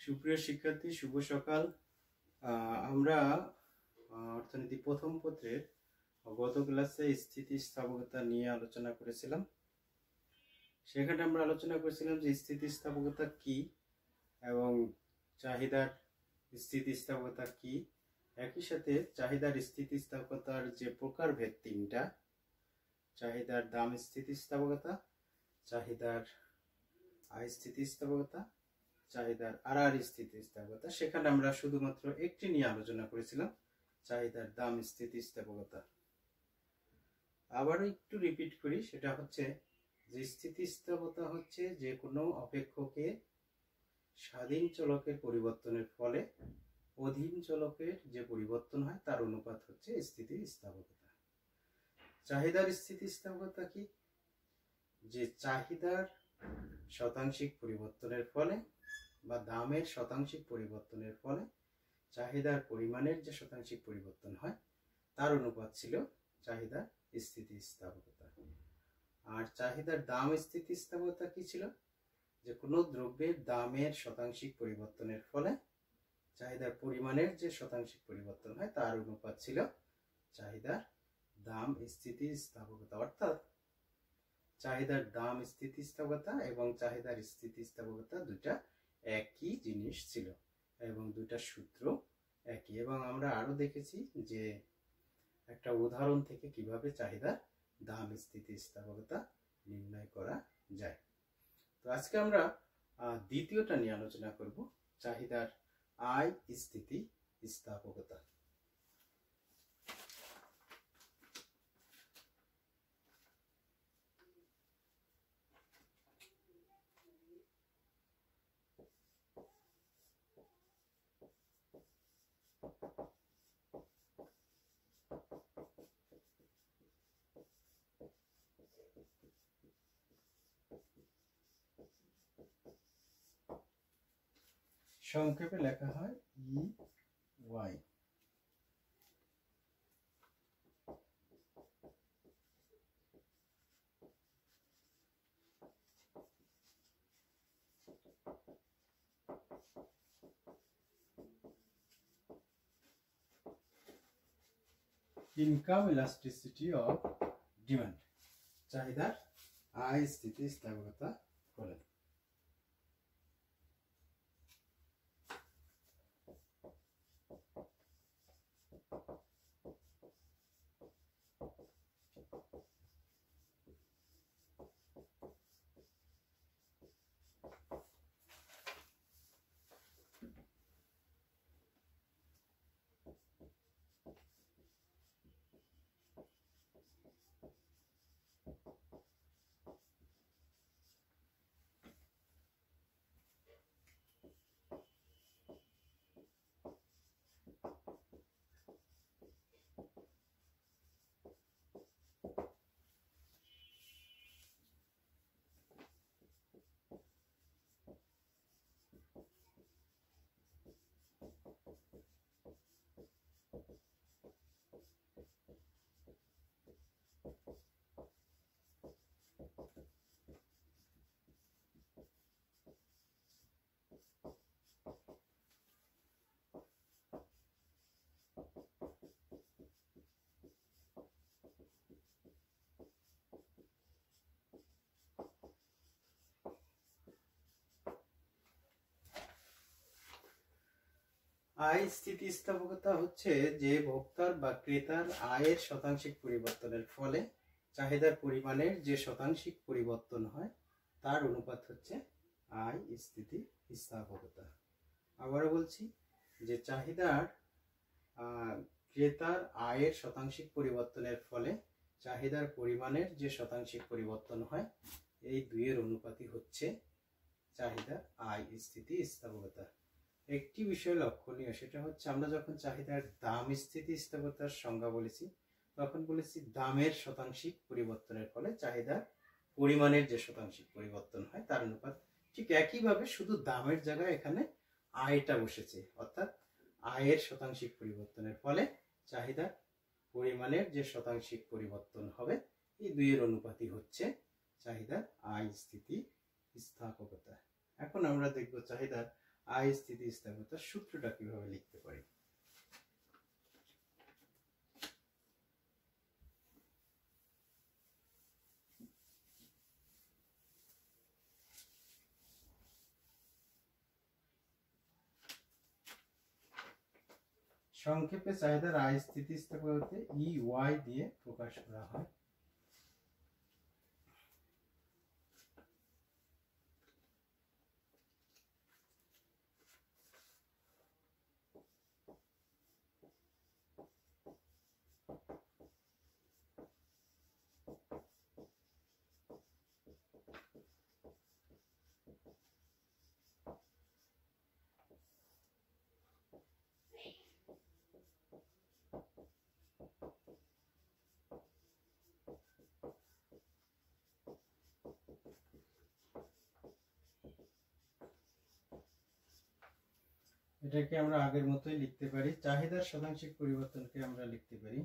সুপ্রিয় শিক্ষার্থী, শুভ সকাল। আমরা অর্থনীতি প্রথম পত্রের গত ক্লাসে স্থিতিস্থাপকতা নিয়ে আলোচনা করেছিলাম। সেখানে আমরা আলোচনা করেছিলাম যে স্থিতিস্থাপকতা কি এবং চাহিদার স্থিতিস্থাপকতা কি। একই সাথে চাহিদার স্থিতিস্থাপকতার যে প্রকারভেদ তিনটা, চাহিদার দাম স্থিতিস্থাপকতা, চাহিদার আয় স্থিতিস্থাপকতা, চাহিদার আর স্থিতিস্থাপকতা, সেখানে আমরা শুধুমাত্র একটি নিয়ে আলোচনা করেছিলাম, চাহিদার দাম স্থিতিস্থাপকতা। আবারও একটু রিপিট করি, সেটা হচ্ছে যে স্থিতিস্থাপকতা হচ্ছে যে কোনো অপেক্ষকে স্বাধীন চলকের পরিবর্তনের ফলে অধীন চলকের যে পরিবর্তন হয় তার অনুপাত হচ্ছে স্থিতিস্থাপকতা। চাহিদার স্থিতিস্থাপকতা কি? যে চাহিদার শতাংশিক পরিবর্তনের ফলে বা দামের শতাংশিক পরিবর্তনের ফলে চাহিদার পরিমাণের যে শতাংশিক পরিবর্তন হয় তার অনুপাত ছিল চাহিদার স্থিতিস্থাপকতা। আর চাহিদার দাম স্থিতিস্থাপকতা কি ছিল? যে কোনো দ্রব্যের দামের শতাংশিক পরিবর্তনের ফলে চাহিদার পরিমাণের যে শতাংশিক পরিবর্তন হয় তার অনুপাত ছিল চাহিদার দাম স্থিতিস্থাপকতা। অর্থাৎ চাহিদার দাম স্থিতিস্থাপকতা এবং চাহিদার স্থিতিস্থাপকতা দুটা একই জিনিস ছিল এবং দুটা সূত্র একই। এবং আমরা আরো দেখেছি যে একটা উদাহরণ থেকে কিভাবে চাহিদার দাম স্থিতিস্থাপকতা নির্ণয় করা যায়। তো আজকে আমরা দ্বিতীয়টা নিয়ে আলোচনা করব, চাহিদার আয় স্থিতিস্থাপকতা। সংক্ষেপে লেখা হয় EY। Income elasticity of demand, চাহিদার আয় স্থিতিস্থাপকতা বলে। আয় স্থিতিস্থাপকতা হচ্ছে যে ভোক্তার বা ক্রেতার আয়ের শতাংশিক পরিবর্তনের ফলে চাহিদার পরিমাণের যে শতাংশিক পরিবর্তন হয় তার অনুপাত হচ্ছে আয় স্থিতিস্থাপকতা। আবারও বলছি যে চাহিদার ক্রেতার আয়ের শতাংশিক পরিবর্তনের ফলে চাহিদার পরিমাণের যে শতাংশিক পরিবর্তন হয় এই দুইয়ের অনুপাতই হচ্ছে চাহিদার আয় স্থিতিস্থাপকতা। একটি বিষয় লক্ষণীয়, সেটা হচ্ছে আমরা যখন চাহিদার দাম স্থিতিস্থাপকতার সংজ্ঞা বলেছি তখন বলেছি দামের শতাংশিক পরিবর্তনের ফলে চাহিদার পরিমাণের যে শতাংশিক পরিবর্তন হয় তার অনুপাত। ঠিক একইভাবে শুধু দামের জায়গায় এখানে আয়টা বসেছে, অর্থাৎ আয়ের শতাংশিক পরিবর্তনের ফলে চাহিদার পরিমাণের যে শতাংশিক পরিবর্তন হবে এই দুইয়ের অনুপাতই হচ্ছে চাহিদার আয় স্থিতিস্থাপকতা। এখন আমরা দেখব চাহিদার আই স্থিতিস্থাপকতার সূত্রটা কিভাবে লিখতে পারি। সংক্ষেপে চাহিদার আই স্থিতিস্থাপকতাকে ই ওয়াই দিয়ে প্রকাশ করা হয়। এটাকে আমরা আগের মতোই লিখতে পারি। চাহিদার শতাংশিক পরিবর্তনকে আমরা লিখতে পারি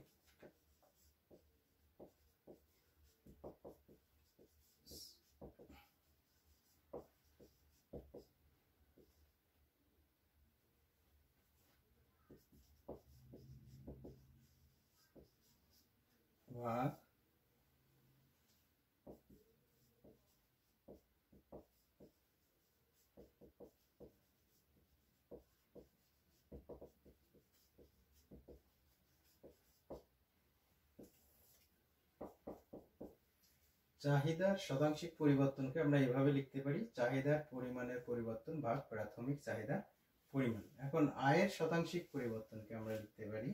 ভাগ চাহিদার শতাংশিক পরিবর্তনকে আমরা এভাবে লিখতে পারি চাহিদার পরিমাণের পরিবর্তন ভাগ প্রাথমিক চাহিদা পরিমাণ। এখন আয়ের শতাংশিক পরিবর্তনকে আমরা লিখতে পারি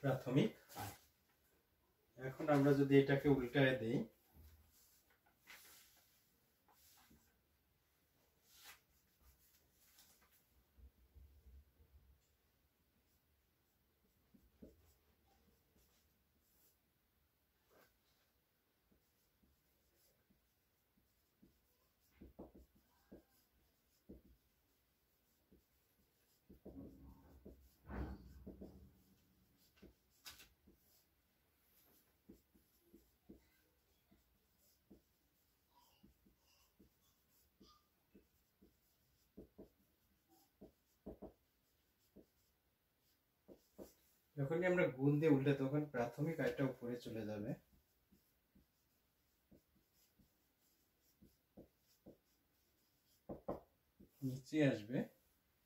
প্রাথমিক আয়। এখন আমরা যদি এটাকে উল্টায় দেই, যখনই আমরা গুণ দিয়ে উল্টে তখন প্রাথমিক আয়টা উপরে চলে যাবে, নিচে আসবে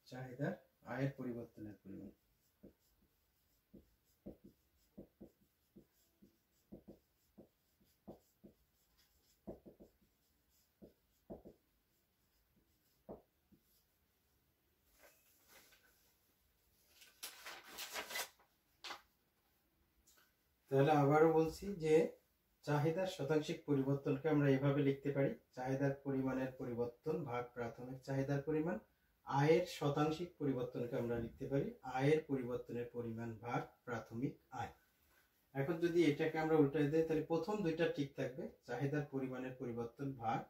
চাহিদার আয়ের পরিবর্তনের পরিমাণ। তাহলে আবারও বলছি যে চাহিদার শতাংশিক পরিবর্তনকে আমরা এভাবে লিখতে পারি চাহিদার পরিমাণের পরিবর্তন ভাগ প্রাথমিক চাহিদার পরিমাণ। আয়ের শতাংশিক পরিবর্তনকে আমরা লিখতে পারি আয়ের পরিবর্তনের পরিমাণ ভাগ প্রাথমিক আয়। এখন যদি এটাকে আমরা উল্টাই দিই তাহলে প্রথম দুইটা ঠিক থাকবে, চাহিদার পরিমাণের পরিবর্তন ভাগ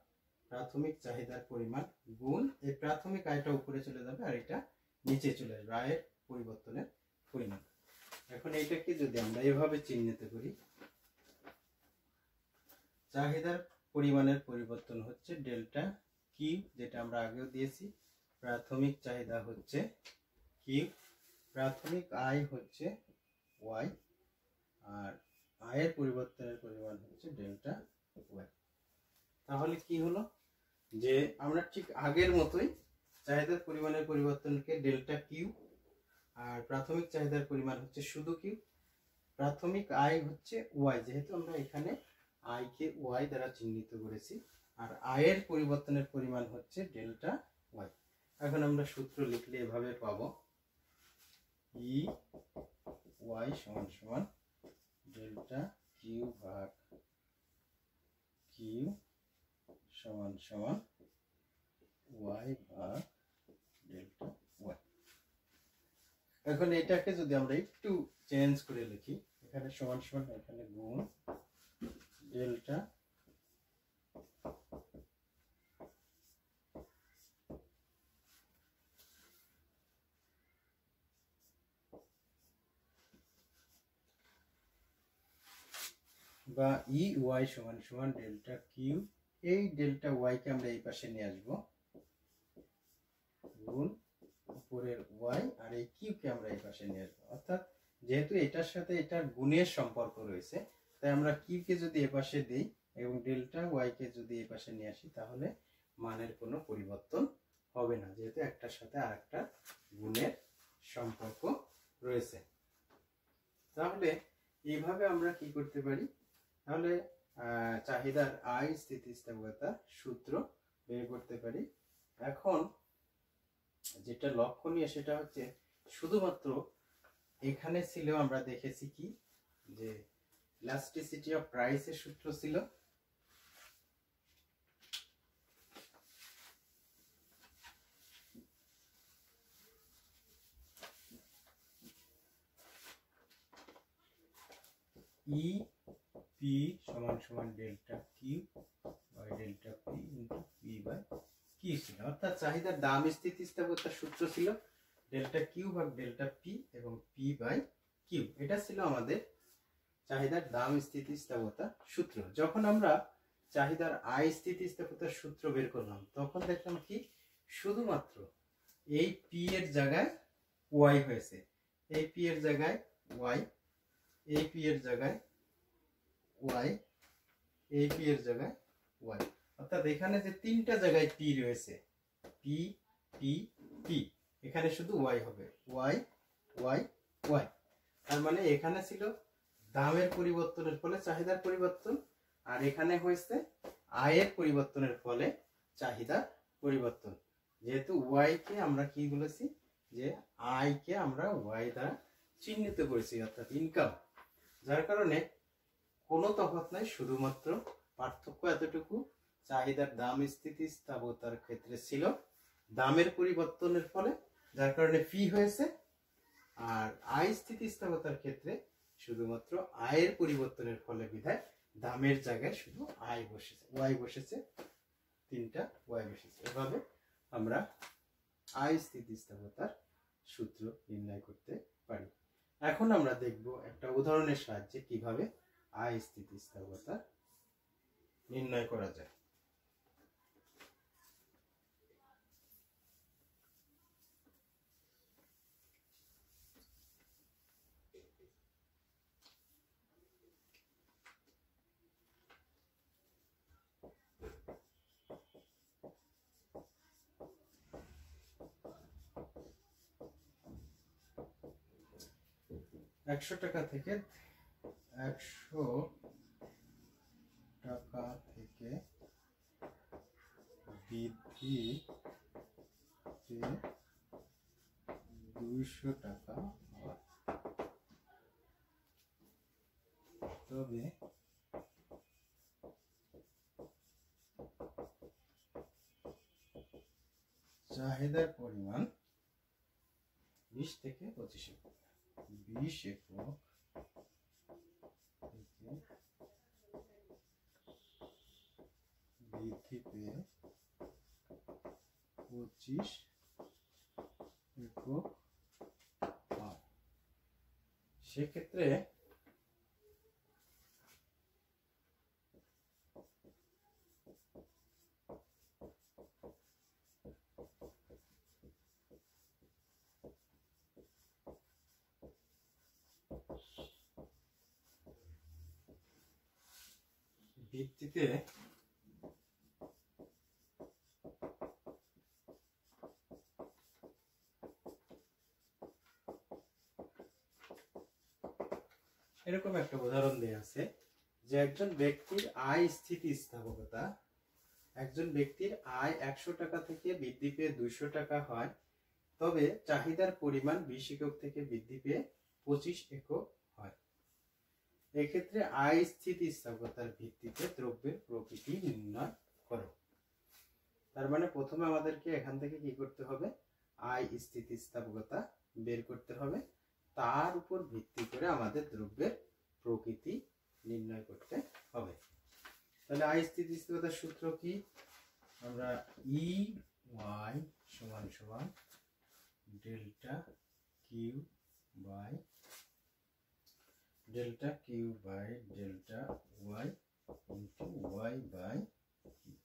প্রাথমিক চাহিদার পরিমাণ গুণ এই প্রাথমিক আয়টা উপরে চলে যাবে আর এটা নিচে চলে আসবে আয়ের পরিবর্তনের পরিমাণ। এখন এইটাকে যদি আমরা এভাবে চিহ্নিত করি, চাহিদার পরিমাণের পরিবর্তন হচ্ছে ডেল্টা কিউ, যেটা আমরা আগেও দিয়েছি। প্রাথমিক চাহিদা হচ্ছে কিউ, প্রাথমিক আয় হচ্ছে ওয়াই, আর আয়ের পরিবর্তনের পরিমাণ হচ্ছে ডেল্টা ওয়াই। তাহলে কি হলো যে আমরা ঠিক আগের মতোই চাহিদার পরিমাণের পরিবর্তনকে ডেল্টা কিউ আর প্রাথমিক চাহিদার পরিমাণ হচ্ছে শুধু কিউ, প্রাথমিক আয় হচ্ছে ওয়াই, যেহেতু আমরা এখানে আই কে ওয়াই দ্বারা চিহ্নিত করেছি, আর আয়ের পরিবর্তনের পরিমাণ হচ্ছে ডেল্টা ওয়াই। এখন আমরা সূত্র লিখলে এভাবে পাবো ই ওয়াই সমান সমান ডেল্টা কিউ ভাগ কিউ সমান সমান ওয়াই ভাগ ডেল্টা ওয়াই। এখন এটাকে যদি আমরা একটু চেঞ্জ করে লিখি, এখানে সমান সমান এখানে গুণ ডেল্টা বা ই ওয়াই সমান সমান ডেল্টা কিউ। এই ডেল্টা ওয়াই কে আমরা এই পাশে নিয়ে আসবো গুণ উপরের ওয়াই, আর এই কিউ কে আমরা এই পাশে নিয়ে আসবো। অর্থাৎ যেহেতু এটার সাথে এটার গুণের সম্পর্ক রয়েছে, তাই আমরা কিউ কে যদি এ পাশে দিই এবং ডেল্টা ওয়াই কে যদি এ পাশে নিয়ে আসি, তাহলে মানের কোনো পরিবর্তন হবে না, যেহেতু একটার সাথে আরেকটা গুণের সম্পর্ক রয়েছে। তাহলে এইভাবে আমরা কি করতে পারি, তাহলে চাহিদার আয় স্থিতিস্থাপকতার সূত্র বের করতে পারি। এখন যেটা লক্ষণীয় সেটা হচ্ছে শুধুমাত্র এখানে ছিল, আমরা দেখেছি কি যে ইলাস্টিসিটি অফ প্রাইসের সূত্র ছিল ই পি সমান সমান delta Q by delta P into P by Q ছিল। অর্থাৎ চাহিদার দাম স্থিতিস্থাপকতার সূত্র ছিল ডেল্টা কিউ ভাগ ডেল্টা পি এবং পি বাই কিউ। এটা ছিল আমাদের চাহিদার দাম স্থিতিস্থাপকতার সূত্র। যখন আমরা চাহিদার আয় স্থিতিস্থাপকতার সূত্র বের করলাম, তখন দেখলাম কি শুধুমাত্র এই পি এর জায়গায় ওয়াই হয়েছে, এই পি এর জায়গায় ওয়াই, এই পি এর জায়গায় ওয়াই, এই পি এর জায়গায় ওয়াই। অর্থাৎ এখানে যে তিনটা জায়গায় পি রয়েছে, পি পি পি, এখানে শুধু ওয়াই হবে, ওয়াই ওয়াই ওয়াই। তার মানে এখানে ছিল দামের পরিবর্তনের ফলে চাহিদার পরিবর্তন, আর এখানে হয়েছে আয়ের পরিবর্তনের ফলে চাহিদার পরিবর্তন। যেহেতু ওয়াই কে আমরা কি বলেছি, যে আয় কে আমরা ওয়াই দ্বারা চিহ্নিত করেছি, অর্থাৎ ইনকাম, যার কারণে কোনো তফাৎ নাই, শুধুমাত্র পার্থক্য এতটুকু, চাহিদার দাম স্থিতিস্থাপকতার ক্ষেত্রে ছিল দামের পরিবর্তনের ফলে, যার কারণে ফি হয়েছে, আর আয় স্থিতিস্থাপকতার ক্ষেত্রে শুধুমাত্র আয়ের পরিবর্তনের ফলে বিধায় দামের জায়গায় শুধু আয় বসেছে, ওয়াই বসেছে, তিনটা ওয়াই বসেছে। এভাবে আমরা আয় স্থিতিস্থাপকতার সূত্র নির্ণয় করতে পারি। এখন আমরা দেখব একটা উদাহরণের সাহায্যে কিভাবে আয় স্থিতিস্থাপকতা নির্ণয় করা যায়। একশো টাকা থেকে বৃদ্ধি 200 টাকা হয়, তবে চাহিদার পরিমাণ 20 থেকে 25 একক, 20 একক থেকে বৃদ্ধি পেয়ে 25 একক হয়। সেক্ষেত্রে ভিত্তিতে এরকম একটা উদাহরণ দেয়া আছে যে একজন ব্যক্তির আয় স্থিতিস্থাপকতা, একজন ব্যক্তির আয় 100 টাকা থেকে বৃদ্ধি পেয়ে 200 টাকা হয়, তবে চাহিদার পরিমাণ 20 একক থেকে বৃদ্ধি পেয়ে 25 একক হয়। এক্ষেত্রে আয় স্থিতিস্থাপকতার ভিত্তিতে দ্রব্যের প্রকৃতি নির্ণয় করো। তার মানে প্রথমে আমাদেরকে এখান থেকে কি করতে হবে, আয় স্থিতিস্থাপকতা বের করতে হবে, তার উপর ভিত্তি করে আমাদের দ্রব্যের প্রকৃতি নির্ণয় করতে হবে। তাহলে আই স্থিতিস্থাপকতার সূত্র কি? আমরা ই ওয়াই সমান সমান delta Q by delta Y into Y by Q.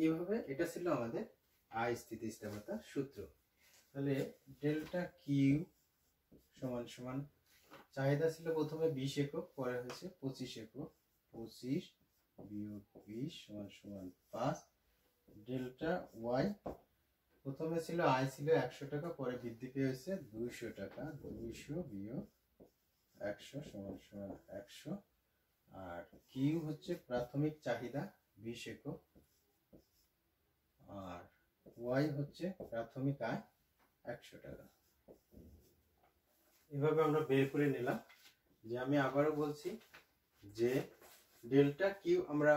এইভাবে এটা ছিল আমাদের আই স্থিতিস্থাপকতার সূত্র। তাহলে ডেল্টা কিউ সমান সমান চাহিদা ছিল প্রথমে 20 একক, পরে হয়েছে 25 একক। 25 বিয়োগ 20 সমান সমান 5। ডেল্টা ওয়াই প্রথমে ছিল আই ছিল 100 টাকা, পরে বৃদ্ধি পেয়ে হয়েছে 200 টাকা। 200 বিয়োগ 100 সমান সমান 100। আর কিউ হচ্ছে প্রাথমিক চাহিদা 20 একক, আর ওয়াই হচ্ছে প্রাথমিক আয় 100 টাকা। এভাবে আমরা বের করে নিলাম। যে আমি আবারও বলছি যে ডেল্টা কিউ আমরা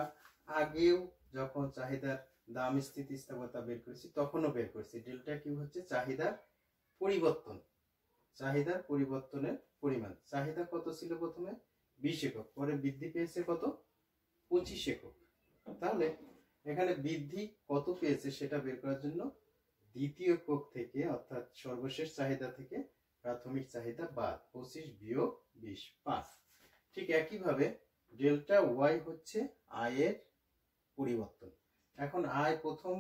আগেও যখন চাহিদার দাম স্থিতিস্থাপকতা বের করেছি তখনও বের করেছি। ডেল্টা কিউ হচ্ছে চাহিদার পরিবর্তনের পরিমাণ। চাহিদা কত ছিল প্রথমে? 20 একক, পরে বৃদ্ধি পেয়েছে কত? 25 একক। তাহলে এখানে বৃদ্ধি কত পেয়েছে সেটা বের করার জন্য দ্বিতীয় একক থেকে অর্থাৎ সর্বশেষ চাহিদা থেকে প্রাথমিক চাহিদা বাদ, 25 বিয়োগ 20 5। ঠিক একইভাবে ডেল্টা ওয়াই হচ্ছে আয়ের পরিবর্তন। এখন আয় প্রথম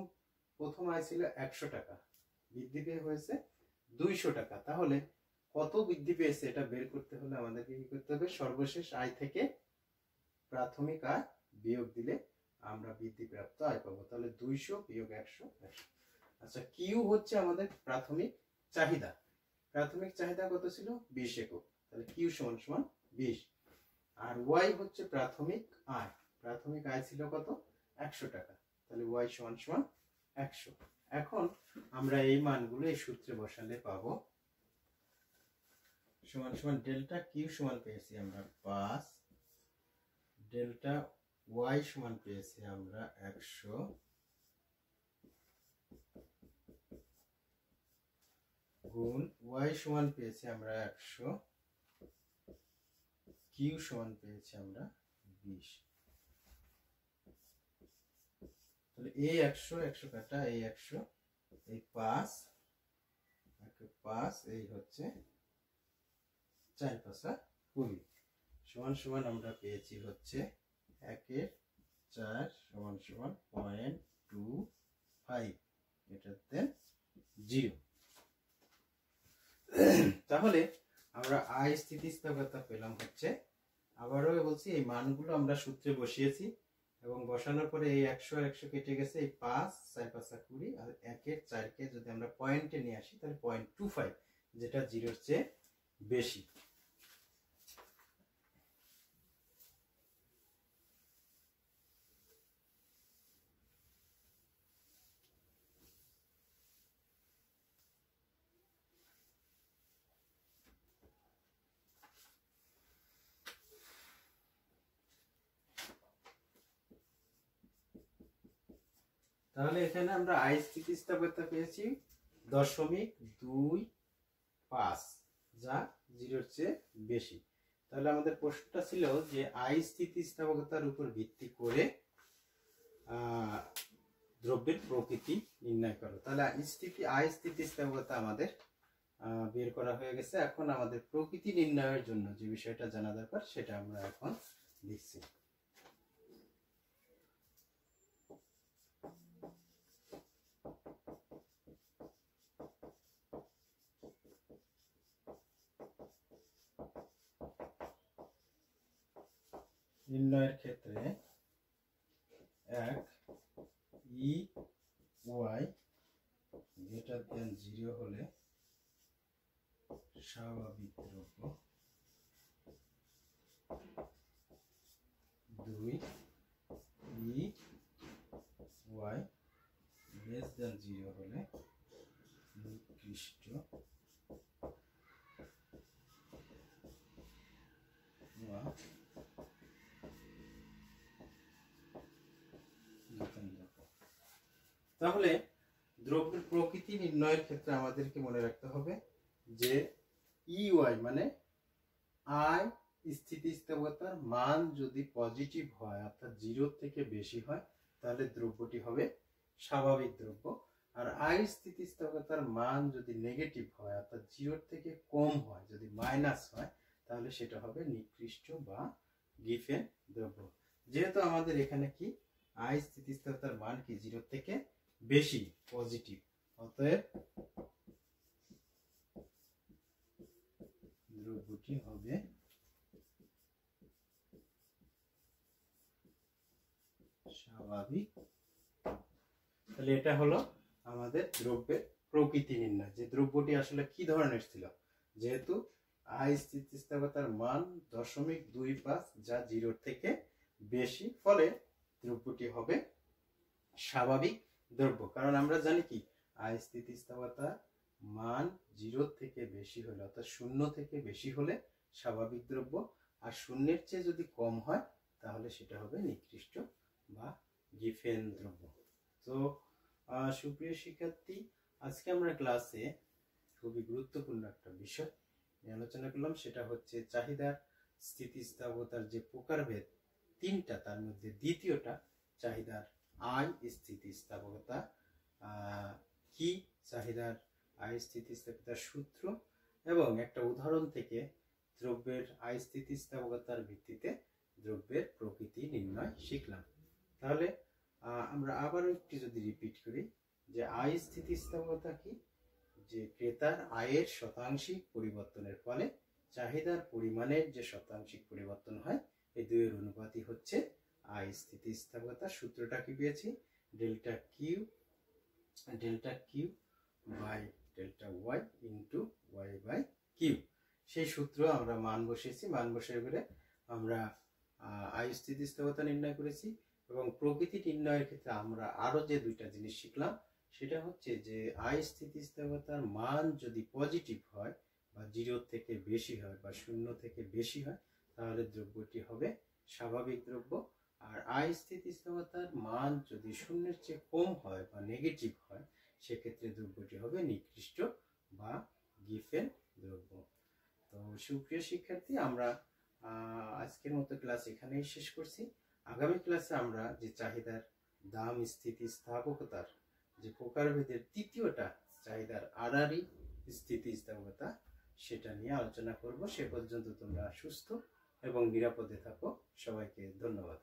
আয় ছিল 100 টাকা, বৃদ্ধি পেয়ে হয়েছে 200 টাকা। তাহলে কত বৃদ্ধি পেয়েছে এটা বের করতে হলে আমাদেরকে কি করতে হবে? সর্বশেষ আয় থেকে প্রাথমিক আয় বিয়োগ দিলে আমরা বৃদ্ধিপ্রাপ্ত আয় পাবো। তাহলে 200 বিয়োগ 100 100। আচ্ছা, কিউ হচ্ছে আমাদের প্রাথমিক চাহিদা। প্রাথমিক চাহিদা কত ছিল? 20 একক। তাহলে কিউ সমান সমান 20। আর ওয়াই হচ্ছে প্রাথমিক আয়। প্রাথমিক আয় ছিল কত? 100 টাকা। তাহলে ওয়াই সমান সমান 100। এখন আমরা এই মানগুলো এই সূত্রে বসালে পাবো সমান সমান ডেল্টা কিউ সমান পেয়েছি আমরা 5, ডেল্টা ওয়াই সমান পেয়েছি আমরা 100, গুণ ওয়াই সমান পেয়েছি আমরা 100, কিউ সমান পেয়েছি আমরা 20। তাহলে এই 100 100 কাটা, এই 100, এই 5 5, এই হচ্ছে 4 5 20 সমান সমান আমরা পেয়েছি হচ্ছে 1/4 সমান সমান 0.25, এটাতে 0। তাহলে আমরা আয় স্থিতিস্থাপকতা পেলাম হচ্ছে, আবারও বলছি এই মানগুলো আমরা সূত্রে বসিয়েছি এবং বসানোর পরে এই 100 100 কেটে গেছে, এই 5 4 5 20, আর 1/4 কে যদি আমরা পয়েন্টে নিয়ে আসি তাহলে 0.25, যেটা 0-র চেয়ে বেশি। তাহলে এখানে আমরা আয় স্থিতিস্থাপকতা পেয়েছি 0.25, যা 0-র চেয়ে বেশি। তাহলে আমাদের প্রশ্নটা ছিল যে আয় স্থিতিস্থাপকতার উপর ভিত্তি করে দ্রব্যের প্রকৃতি নির্ণয় করো। তাহলে আয় স্থিতিস্থাপকতা আমাদের বের করা হয়ে গেছে। এখন আমাদের প্রকৃতি নির্ণয়ের জন্য যে বিষয়টা জানা দরকার সেটা আমরা এখন লিখছি। নির্ণয়ের ক্ষেত্রে 1 ই ওয়াই গ্রেটার দেন 0 হলে স্বাভাবিক দ্রব্য, 2 ই ওয়াই লেস দেন 0 হলে নিকৃষ্ট বা তাহলে দ্রব্যের প্রকৃতি নির্ণয়ের ক্ষেত্রে আমাদেরকে মনে রাখতে হবে যে ই ওয়াই মানে আয় স্থিতিস্থাপকতার মান যদি পজিটিভ হয় অর্থাৎ 0 থেকে বেশি হয় তাহলে দ্রব্যটি হবে স্বাভাবিক দ্রব্য। আর আই স্থিতিস্থাপকতার মান যদি নেগেটিভ হয় অর্থাৎ 0 থেকে কম হয়, যদি মাইনাস হয়, তাহলে সেটা হবে নিকৃষ্ট বা গিফেন দ্রব্য। যেহেতু আমাদের এখানে কি আই স্থিতিস্থাপকতার মান কি 0 থেকে বেশি পজিটিভ, অতএব দ্রব্যটি হবে স্বাভাবিক। তাহলে এটা হলো আমাদের দ্রব্যের প্রকৃতি নির্ণয়, যে দ্রব্যটি আসলে কি ধরনের ছিল। যেহেতু আই স্থিতিস্থাপকতার মান 0.25 যা 0 থেকে বেশি, ফলে দ্রব্যটি হবে স্বাভাবিক দ্রব্য। কারণ আমরা জানি কি আই স্থিতিস্থাপকতার মান 0 থেকে বেশি হলে অর্থাৎ 0 থেকে বেশি হলে স্বাভাবিক দ্রব্য, আর 0-এর চেয়ে যদি কম হয় তাহলে সেটা হবে নিকৃষ্ট বা গিফেন দ্রব্য। তো সুপ্রিয় শিক্ষার্থী, আজকে আমরা ক্লাসে খুবই গুরুত্বপূর্ণ একটা বিষয় নিয়ে আলোচনা করলাম, সেটা হচ্ছে চাহিদার স্থিতিস্থাপকতার যে প্রকারভেদ 3টা, তার মধ্যে দ্বিতীয়টা চাহিদার আই স্থিতিস্থাপকতা কি, চাহিদার আই স্থিতিস্থাপকতার সূত্র, এবং একটা উদাহরণ থেকে দ্রব্যের আই স্থিতিস্থাপকতার ভিত্তিতে দ্রব্যের প্রকৃতি নির্ণয় শিখলাম। তাহলে আমরা আবারও একটু যদি রিপিট করি যে আই স্থিতিস্থাপকতা কি, যে ক্রেতার আয়ের শতাংশিক পরিবর্তনের ফলে চাহিদার পরিমাণের যে শতাংশিক পরিবর্তন হয়, এই দুইয়ের অনুপাতই হচ্ছে আই স্থিতিস্থাপকতা। সূত্রটা কি পেয়েছি, delta Q by delta Y into Y by Q. সেই সূত্র আমরা মান বসিয়েছি, মান বসিয়ে করে আমরা আই স্থিতিস্থাপকতা নির্ণয় করেছি। এবং প্রকৃতি নির্ণয়ের ক্ষেত্রে আমরা আরো যে দুইটা জিনিস শিখলাম, সেটা হচ্ছে যে আই স্থিতিস্থাপকতার মান যদি পজিটিভ হয় বা 0 থেকে বেশি হয় বা 0 থেকে বেশি হয় তাহলে দ্রব্যটি হবে স্বাভাবিক দ্রব্য। আর আই স্থিতিস্থাপকতার মান যদি 0-এর চেয়ে কম হয় বা নেগেটিভ হয় সেক্ষেত্রে দ্রব্যটি হবে নিকৃষ্ট বা গিফেন দ্রব্য। তো সুপ্রিয় শিক্ষার্থী, আমরা আজকের মতো ক্লাস এখানেই শেষ করছি। আগামী ক্লাসে আমরা যে চাহিদার দাম স্থিতিস্থাপকতার যে প্রকারভেদের তৃতীয়টা চাহিদার আড়াআড়ি স্থিতিস্থাপকতা, সেটা নিয়ে আলোচনা করব। সে পর্যন্ত তোমরা সুস্থ এবং নিরাপদে থাকো। সবাইকে ধন্যবাদ।